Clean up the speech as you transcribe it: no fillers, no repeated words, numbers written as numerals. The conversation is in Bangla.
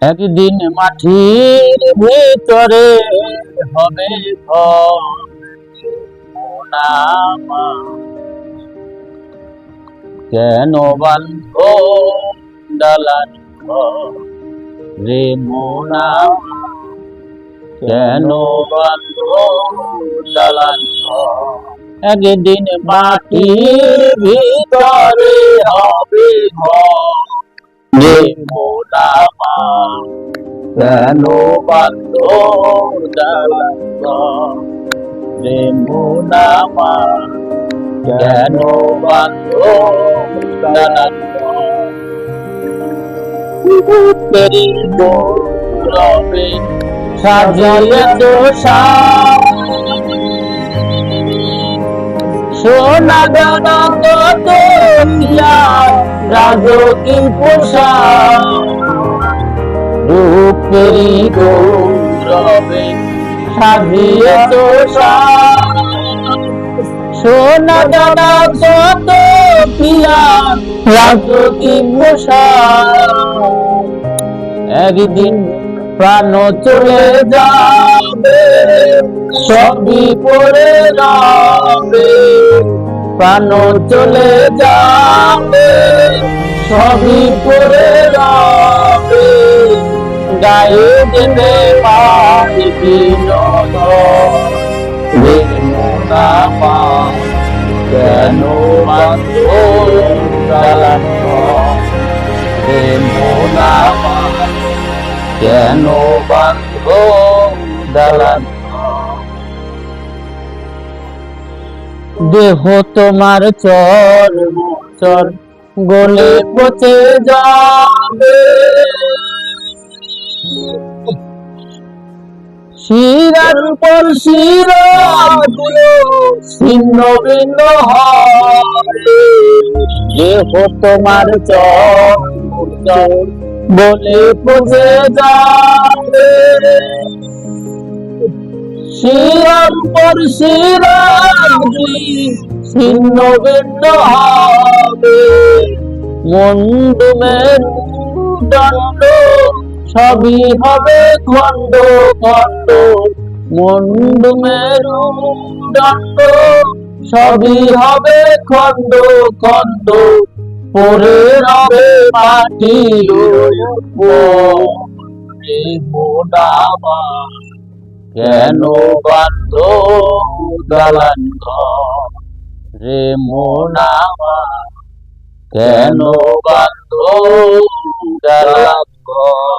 একদিন মাটির ভিতরে হবে ঘর, মোনামা কেন বান্ধ দালান ঘর রে মোনামা, কেন বান্ধ দালান ঘর। একদিন মাটির ভিতরে হবে ঘর রে মোনামা, কেন বান্ধ দালান ঘর রে মোনামা, কেন বান্ধ দালান ঘর। তেরি গৌরবে সাজিয়ে দোষা, সোনা দানা কত রাজকী পোশাক, রূপেরি গৌরবে সাজিয়ে দোষা, সোনা দানা কত রাজকী পোশাক। একদিন প্রাণ চলে যাবে, সবই পড়ে যাবে, প্রাণ চলে যাবে, সবই পড়ে যাবে, গায়ে দেবে পানি মোনামা, কেন বান্ধ দালান ঘর রে মোনামা, কেন বান্ধ দালান ঘর। দেহ তোমার চর চর গলে পচে যাবে, শিরার পর শিরা ছিন্ন ভিন্ন হবে, দেহ তোমার চর চর গলে পচে যাবে, শিরার পর শিরা ছিন্ন ভিন্ন হবে, মন্দ মেরুদণ্ড সবই হবে খণ্ড খণ্ড, মন্দ মেরুদণ্ড সবই হবে খণ্ড খণ্ড, পড়ে রবে মাটির উপরে মোনামা, কেন বান্ধ দালান ঘর রে মোনামা, কেন বান্ধ দালান ঘর।